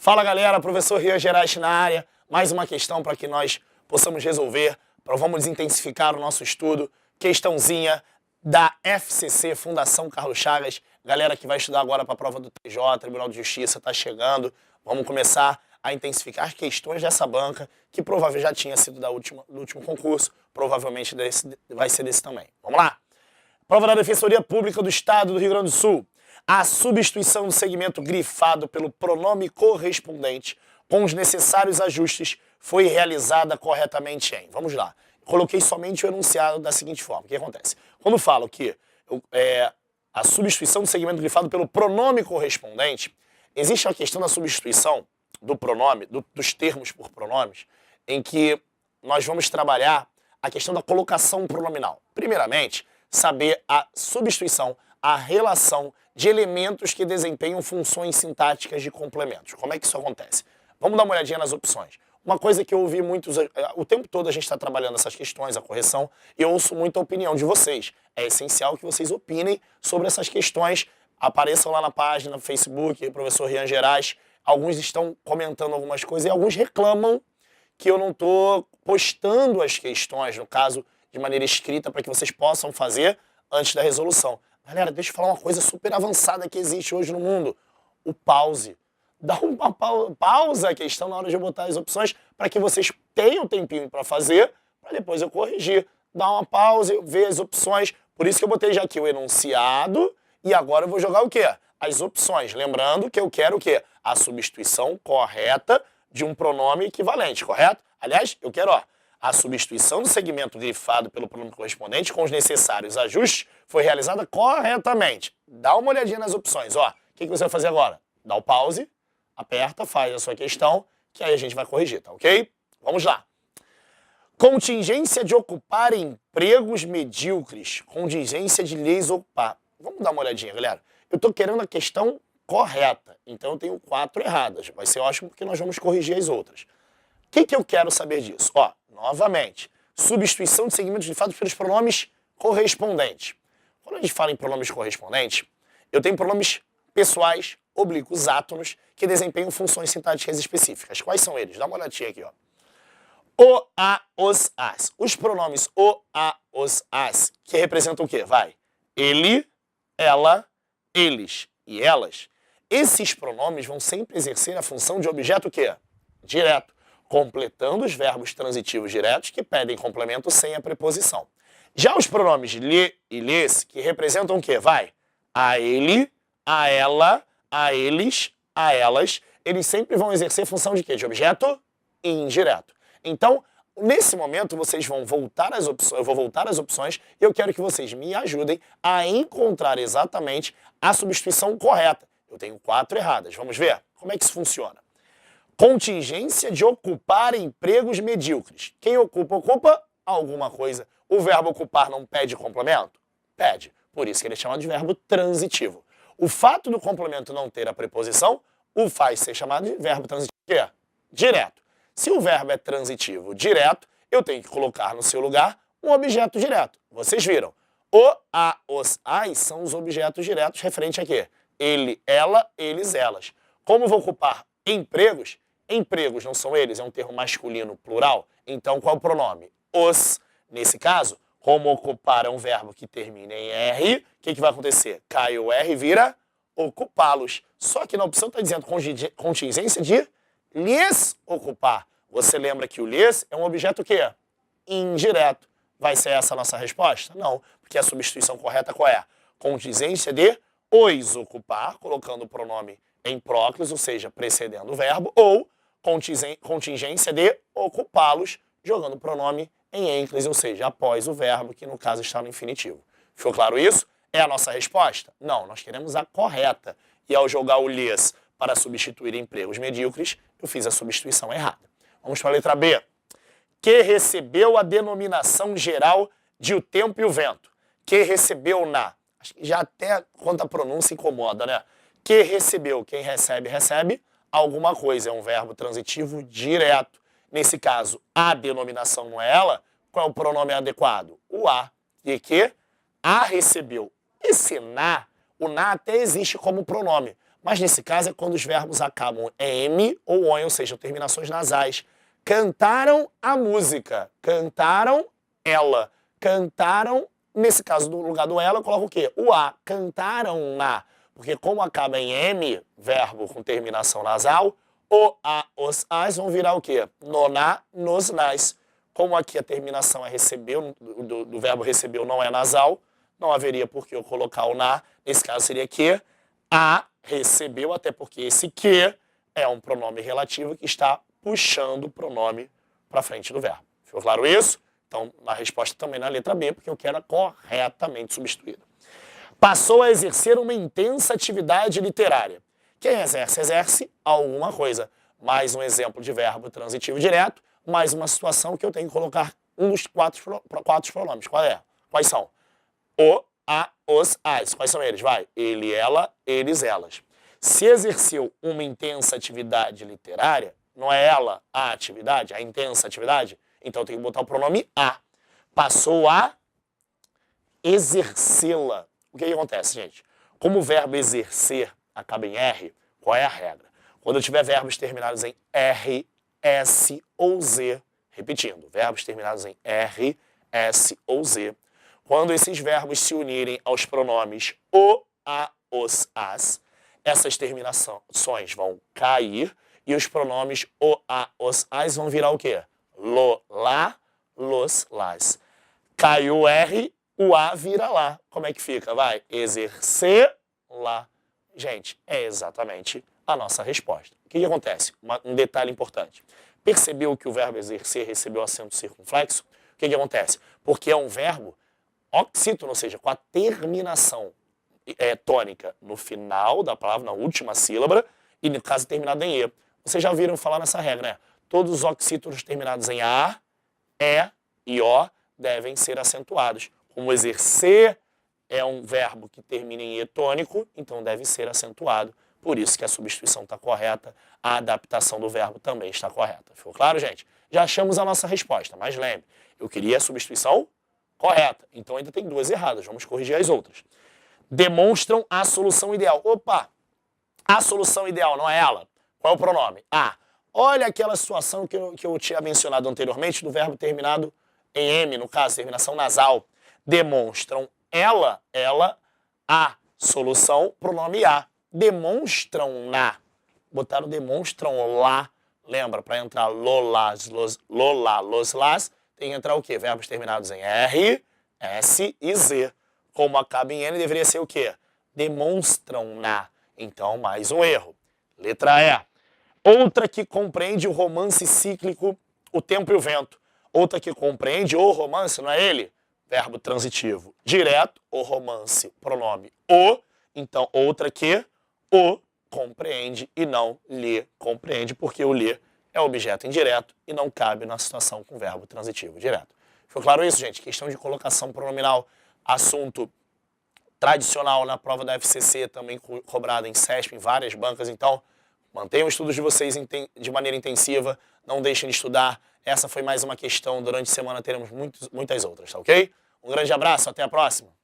Fala galera, professor Rian Gerais na área, mais uma questão para que nós possamos resolver, vamos intensificar o nosso estudo, questãozinha da FCC, Fundação Carlos Chagas, galera que vai estudar agora para a prova do TJ, Tribunal de Justiça, está chegando, vamos começar a intensificar as questões dessa banca, que provavelmente já tinha sido do último concurso, provavelmente vai ser desse também. Vamos lá? Prova da Defensoria Pública do Estado do Rio Grande do Sul. A substituição do segmento grifado pelo pronome correspondente com os necessários ajustes foi realizada corretamente em... Vamos lá. Coloquei somente o enunciado da seguinte forma. O que acontece? Quando falo que a substituição do segmento grifado pelo pronome correspondente, existe a questão da substituição do pronome, dos termos por pronomes, em que nós vamos trabalhar a questão da colocação pronominal. Primeiramente, saber a substituição, a relação de elementos que desempenham funções sintáticas de complementos. Como é que isso acontece? Vamos dar uma olhadinha nas opções. Uma coisa que eu ouvi muitos... O tempo todo a gente está trabalhando essas questões, a correção, e eu ouço muito a opinião de vocês. É essencial que vocês opinem sobre essas questões. Apareçam lá na página, no Facebook, professor Rian Gerais. Alguns estão comentando algumas coisas e alguns reclamam que eu não estou postando as questões, no caso, de maneira escrita, para que vocês possam fazer antes da resolução. Galera, deixa eu falar uma coisa super avançada que existe hoje no mundo. O pause. Dá uma pausa a questão na hora de eu botar as opções para que vocês tenham um tempinho para fazer, para depois eu corrigir. Dá uma pausa, ver as opções. Por isso que eu botei já aqui o enunciado e agora eu vou jogar o quê? As opções. Lembrando que eu quero o quê? A substituição correta de um pronome equivalente, correto? Aliás, eu quero, a substituição do segmento grifado pelo pronome correspondente com os necessários ajustes foi realizada corretamente. Dá uma olhadinha nas opções, O que você vai fazer agora? Dá o pause, aperta, faz a sua questão, que aí a gente vai corrigir, tá ok? Vamos lá. Contingência de ocupar empregos medíocres. Contingência de lhes ocupar. Vamos dar uma olhadinha, galera. Eu tô querendo a questão correta, então eu tenho 4 erradas. Vai ser ótimo porque nós vamos corrigir as outras. O que eu quero saber disso? Novamente, substituição de segmentos grifados pelos pronomes correspondentes. Quando a gente fala em pronomes correspondentes, eu tenho pronomes pessoais, oblíquos, átonos, que desempenham funções sintáticas específicas. Quais são eles? Dá uma olhadinha aqui, O, a, os, as. Os pronomes o, a, os, as, que representam o quê? Ele, ela, eles e elas. Esses pronomes vão sempre exercer a função de objeto o quê? Direto, completando os verbos transitivos diretos que pedem complemento sem a preposição. Já os pronomes lhe e lhes, que representam o quê? A ele, a ela, a eles, a elas, eles sempre vão exercer função de quê? De objeto indireto. Então, nesse momento, vocês vão voltar às opções, eu vou voltar às opções e eu quero que vocês me ajudem a encontrar exatamente a substituição correta. Eu tenho 4 erradas. Vamos ver como é que isso funciona. Contingência de ocupar empregos medíocres. Quem ocupa alguma coisa. O verbo ocupar não pede complemento? Pede. Por isso que ele é chamado de verbo transitivo. O fato do complemento não ter a preposição o faz ser chamado de verbo transitivo direto. Se o verbo é transitivo direto, eu tenho que colocar no seu lugar um objeto direto. Vocês viram. O, a, os, as são os objetos diretos referente a quê? Ele, ela, eles, elas. Como vou ocupar empregos? Empregos não são eles, é um termo masculino plural. Então, qual é o pronome? Os. Nesse caso, como ocupar é um verbo que termina em R, o que vai acontecer? Cai o R e vira ocupá-los. Só que na opção está dizendo contingência de lhes ocupar. Você lembra que o lhes é um objeto o quê? Indireto. Vai ser essa a nossa resposta? Não, porque a substituição correta qual é? Contingência de os ocupar, colocando o pronome em próclise, ou seja, precedendo o verbo, ou contingência de ocupá-los, jogando o pronome em ênclise, ou seja, após o verbo, que no caso está no infinitivo. Ficou claro isso? É a nossa resposta? Não, nós queremos a correta. E ao jogar o lhes para substituir empregos medíocres, eu fiz a substituição errada. Vamos para a letra B. Que recebeu a denominação geral de o tempo e o vento. Que recebeu na... Acho que já até quanto a pronúncia incomoda, né? Que recebeu, quem recebe, recebe alguma coisa. É um verbo transitivo direto. Nesse caso, a denominação não é ela. Qual é o pronome adequado? O a. E que a recebeu. Esse na, o na até existe como pronome. Mas nesse caso é quando os verbos acabam em M ou ON, ou seja, terminações nasais. Cantaram a música, cantaram ela, cantaram, nesse caso do lugar do ela, eu coloco o quê? O A, cantaram na. Porque como acaba em M, verbo com terminação nasal, o, a, os, as vão virar o quê? No, na, nos, nas. Como aqui a terminação é recebeu, do verbo recebeu não é nasal, não haveria por que eu colocar o na. Nesse caso seria que a recebeu, até porque esse que é um pronome relativo que está puxando o pronome para frente do verbo. Ficou claro isso? Então, a resposta também na letra B, porque eu quero a corretamente substituída. Passou a exercer uma intensa atividade literária. Quem exerce, exerce alguma coisa. Mais um exemplo de verbo transitivo direto, mais uma situação que eu tenho que colocar um dos quatro pronomes. Quais são? O, a, os, as. Quais são eles? Vai. Ele, ela, eles, elas. Se exerceu uma intensa atividade literária, não é ela a atividade, a intensa atividade? Então eu tenho que botar o pronome a. Passou a exercê-la. O que acontece, gente? Como o verbo exercer acaba em R, qual é a regra? Quando eu tiver verbos terminados em R, S ou Z, repetindo, verbos terminados em R, S ou Z, quando esses verbos se unirem aos pronomes o, a, os, as, essas terminações vão cair e os pronomes o, a, os, as vão virar o quê? Lo, lá, los, las. Caiu o R, o A vira lá. Como é que fica? Vai, exercer lá. Gente, é exatamente a nossa resposta. O que acontece? Um detalhe importante. Percebeu que o verbo exercer recebeu acento circunflexo? O que acontece? Porque é um verbo oxítono, ou seja, com a terminação tônica no final da palavra, na última sílaba, e no caso terminado em E. Vocês já ouviram falar nessa regra, né? Todos os oxítonos terminados em A, E e O devem ser acentuados. Como exercer é um verbo que termina em E tônico, então deve ser acentuado. Por isso que a substituição está correta, a adaptação do verbo também está correta. Ficou claro, gente? Já achamos a nossa resposta, mas lembre, eu queria a substituição correta, então ainda tem duas erradas, vamos corrigir as outras. Demonstram a solução ideal. Opa, a solução ideal não é ela? Qual é o pronome? A. Olha aquela situação que eu tinha mencionado anteriormente do verbo terminado em M, no caso, terminação nasal. Demonstram ela, a. Solução, pronome a. Demonstram na. Botaram demonstram lá. Lembra, para entrar lo, las, los, las, tem que entrar o quê? Verbos terminados em R, S e Z. Como acaba em N, deveria ser o quê? Demonstram na. Então, mais um erro. Letra E. Outra que compreende o romance cíclico, o tempo e o vento. Outra que compreende o romance, não é ele? Verbo transitivo direto, o romance, pronome o. Então, outra que o compreende e não lhe compreende, porque o lhe é objeto indireto e não cabe na situação com verbo transitivo direto. Ficou claro isso, gente? Questão de colocação pronominal, assunto tradicional na prova da FCC, também cobrado em CESP, em várias bancas. Então, mantenham os estudos de vocês de maneira intensiva, não deixem de estudar. Essa foi mais uma questão, durante a semana teremos muitas outras, tá ok? Um grande abraço, até a próxima!